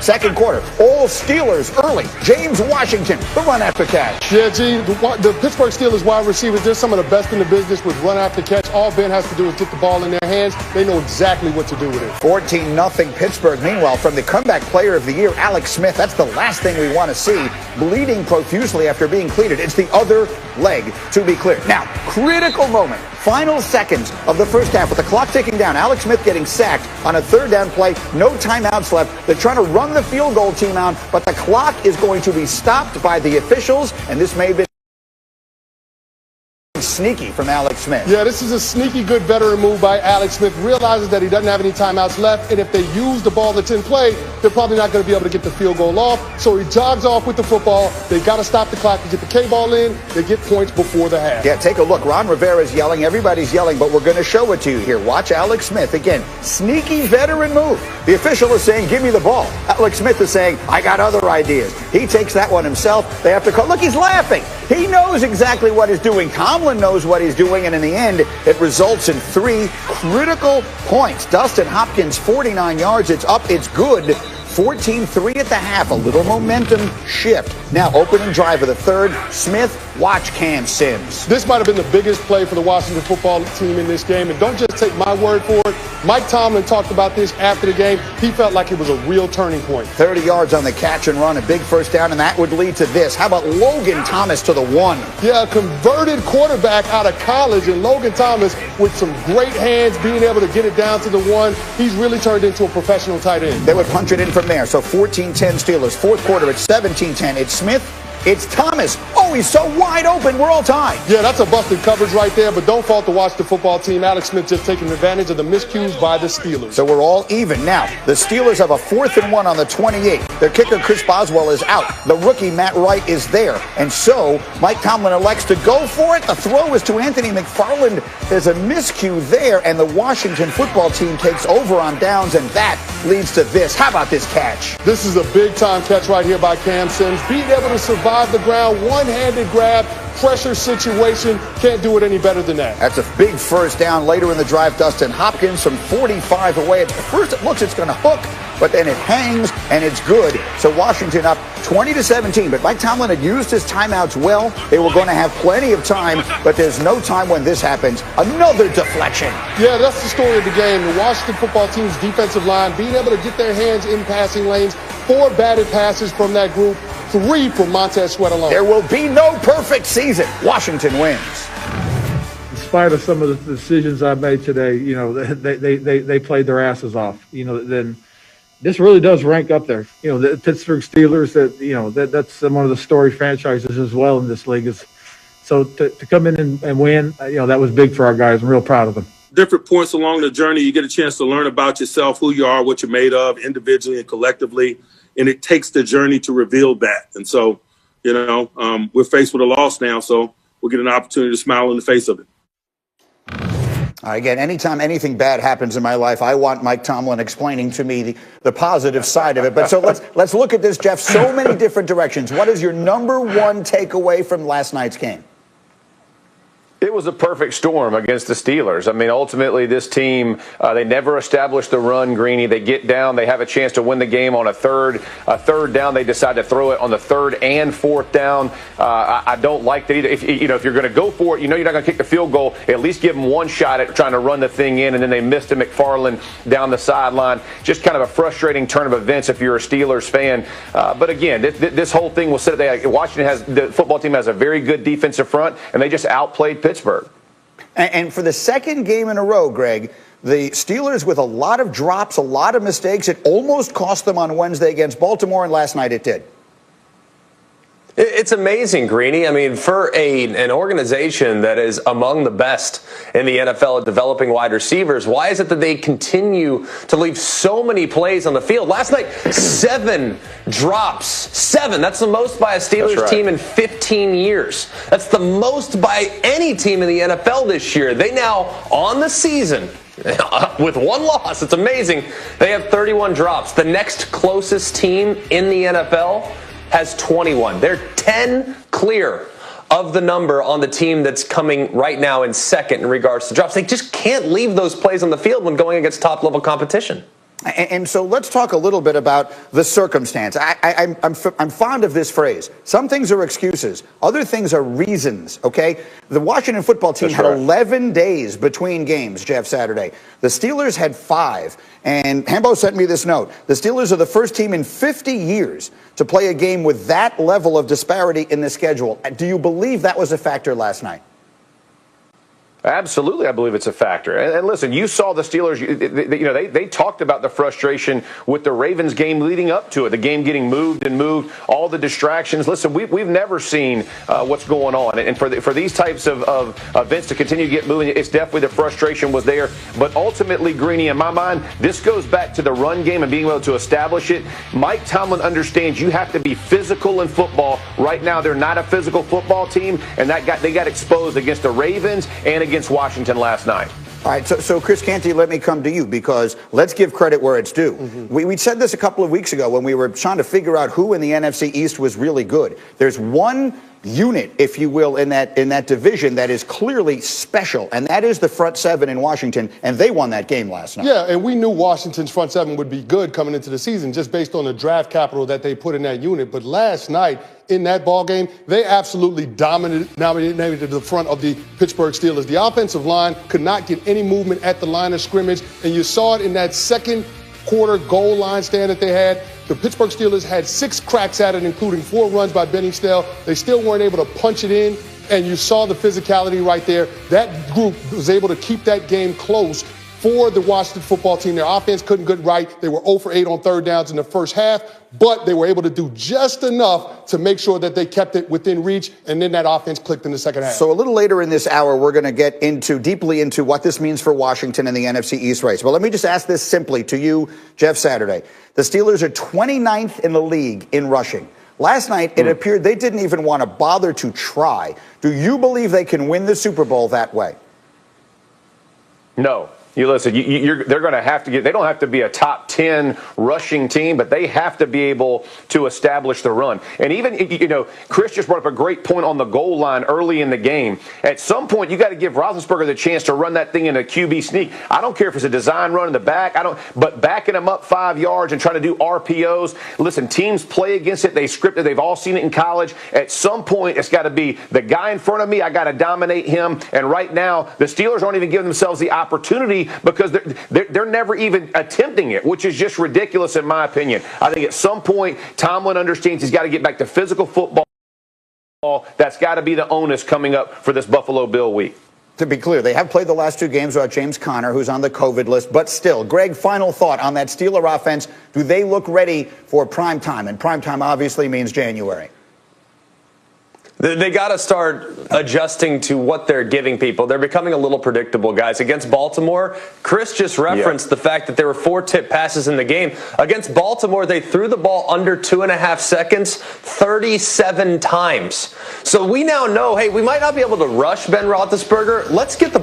Second quarter, all Steelers early. James Washington, the run after catch. Yeah, G, the Pittsburgh Steelers wide receivers, they're some of the best in the business with run after catch. All Ben has to do is get the ball in their hands. They know exactly what to do with it. 14-0 Pittsburgh. Meanwhile, from the comeback player of the year, Alex Smith, that's the last thing we want to see, bleeding profusely after being cleated. It's the other leg to be cleared. Now, critical moment. Final seconds of the first half with the clock ticking down. Alex Smith getting sacked on a third down play. No timeouts left. They're trying to run the field goal team out, but the clock is going to be stopped by the officials, and this may have been sneaky from Alex Smith. Yeah, this is a sneaky good veteran move by Alex Smith. Realizes that he doesn't have any timeouts left, and if they use the ball that's in play, they're probably not going to be able to get the field goal off. So he jogs off with the football. They got to stop the clock to get the K-ball in. They get points before the half. Yeah, take a look. Ron Rivera's yelling. Everybody's yelling, but we're going to show it to you here. Watch Alex Smith. Again, sneaky veteran move. The official is saying, give me the ball. Alex Smith is saying, I got other ideas. He takes that one himself. They have to call. Look, he's laughing. He knows exactly what he's doing. Tomlin knows what he's doing, and in the end, it results in 3 critical points. Dustin Hopkins, 49 yards. It's up. It's good. 14-3 at the half. A little momentum shift. Now, opening drive of the third. Smith, watch Cam Sims. This might have been the biggest play for the Washington football team in this game. And don't just take my word for it. Mike Tomlin talked about this after the game. He felt like it was a real turning point. 30 yards on the catch and run. A big first down, and that would lead to this. How about Logan Thomas to the 1? Yeah, a converted quarterback out of college. And Logan Thomas, with some great hands, being able to get it down to the 1. He's really turned into a professional tight end. They would punch it in from there. So 14-10 Steelers. Fourth quarter, it's 17-10. It's Smith. It's Thomas. Oh, he's so wide open. We're all tied. Yeah, that's a busted coverage right there, but don't fault the Washington football team. Alex Smith just taking advantage of the miscues by the Steelers. So we're all even. Now, the Steelers have a 4th and 1 on the 28. Their kicker, Chris Boswell, is out. The rookie, Matt Wright, is there. And so Mike Tomlin elects to go for it. The throw is to Anthony McFarland. There's a miscue there, and the Washington football team takes over on downs, and that leads to this. How about this catch? This is a big-time catch right here by Cam Sims. Being able to survive the ground, one-handed grab, pressure situation. Can't do it any better than that. That's a big first down. Later in the drive, Dustin Hopkins from 45 away. At first it looks it's going to hook, but then it hangs, and it's good. So Washington up 20-17. But Mike Tomlin had used his timeouts well. They were going to have plenty of time, but there's no time when this happens. Another deflection. Yeah, that's the story of the game. The Washington football team's defensive line being able to get their hands in passing lanes. 4 batted passes from that group. 3 from Montez Sweat alone. There will be no perfect season. Washington wins. In spite of some of the decisions I made today, you know, they played their asses off. You know, then this really does rank up there. You know, the Pittsburgh Steelers, that's one of the storied franchises as well in this league. So to come in and win, you know, that was big for our guys. I'm real proud of them. Different points along the journey, you get a chance to learn about yourself, who you are, what you're made of, individually and collectively. And it takes the journey to reveal that. And so, you know, we're faced with a loss now, so we'll get an opportunity to smile in the face of it. Again, anytime anything bad happens in my life, I want Mike Tomlin explaining to me the positive side of it. But so let's look at this, Jeff. So many different directions. What is your number one takeaway from last night's game? It was a perfect storm against the Steelers. I mean, ultimately, this team, they never established the run, Greeny. They get down. They have a chance to win the game on a third down. They decide to throw it on the 3rd and 4th down. I don't like that either. If you're going to go for it, you know you're not going to kick the field goal. At least give them one shot at trying to run the thing in, and then they missed to McFarland down the sideline. Just kind of a frustrating turn of events if you're a Steelers fan. But again, this whole thing will sit there. Washington the football team has a very good defensive front, and they just outplayed Pittsburgh. And for the second game in a row, Greg, the Steelers with a lot of drops, a lot of mistakes. It almost cost them on Wednesday against Baltimore, and last night it did. It's amazing, Greeny. I mean, for an organization that is among the best in the NFL at developing wide receivers, why is it that they continue to leave so many plays on the field? Last night, 7 drops. 7. That's the most by a Steelers team in 15 years. That's the most by any team in the NFL this year. They now, on the season, with 1 loss, it's amazing, they have 31 drops. The next closest team in the NFL has 21. They're 10 clear of the number on the team that's coming right now in second in regards to drops. They just can't leave those plays on the field when going against top-level competition. And so let's talk a little bit about the circumstance. I'm fond of this phrase. Some things are excuses. Other things are reasons, okay? The Washington football team had 11 days between games, Jeff, Saturday. The Steelers had 5. And Hambo sent me this note. The Steelers are the first team in 50 years to play a game with that level of disparity in the schedule. Do you believe that was a factor last night? Absolutely, I believe it's a factor. And listen, you saw the Steelers, they talked about the frustration with the Ravens game leading up to it, the game getting moved and moved, all the distractions. Listen, we've never seen what's going on. And for these types of events to continue to get moving, it's definitely the frustration was there. But ultimately, Greeny, in my mind, this goes back to the run game and being able to establish it. Mike Tomlin understands you have to be physical in football. Right now, they're not a physical football team, and they got exposed against the Ravens and against Washington last night. All right, so Chris Canty, let me come to you, because let's give credit where it's due. We said this a couple of weeks ago when we were trying to figure out who in the NFC East was really good. There's one unit, if you will, in that division that is clearly special, and that is the front seven in Washington, and they won that game last night. Yeah, and we knew Washington's front seven would be good coming into the season just based on the draft capital that they put in that unit. But last night, in that ball game, they absolutely dominated the front of the Pittsburgh Steelers. The offensive line could not get any movement at the line of scrimmage, and you saw it in that second quarter goal line stand that they had. The Pittsburgh Steelers had 6 cracks at it, including 4 runs by Benny Snell. They still weren't able to punch it in, and you saw the physicality right there. That group was able to keep that game close for the Washington football team. Their offense couldn't get right. They were 0 for 8 on third downs in the first half, but they were able to do just enough to make sure that they kept it within reach, and then that offense clicked in the second half. So a little later in this hour, we're going to get deeply into what this means for Washington and the NFC East race. But let me just ask this simply to you, Jeff Saturday. The Steelers are 29th in the league in rushing. Last night, it appeared they didn't even want to bother to try. Do you believe they can win the Super Bowl that way? No. You listen, they're going to have to they don't have to be a top 10 rushing team, but they have to be able to establish the run. And even, Chris just brought up a great point on the goal line early in the game. At some point, you got to give Roethlisberger the chance to run that thing in a QB sneak. I don't care if it's a design run in the back. But backing them up 5 yards and trying to do RPOs. Listen, teams play against it. They script it. They've all seen it in college. At some point, it's got to be the guy in front of me. I got to dominate him. And right now, the Steelers aren't even giving themselves the opportunity, because they're never even attempting it, which is just ridiculous in my opinion. I think at some point, Tomlin understands he's got to get back to physical football. That's got to be the onus coming up for this Buffalo Bill week. To be clear, they have played the last 2 games without James Conner, who's on the COVID list. But still, Greg, final thought on that Steeler offense. Do they look ready for prime time? And prime time obviously means January. They got to start adjusting to what they're giving people. They're becoming a little predictable, guys. Against Baltimore, Chris just referenced the fact that there were 4 tip passes in the game. Against Baltimore, they threw the ball under 2.5 seconds 37 times. So we now know, hey, we might not be able to rush Ben Roethlisberger. Let's get the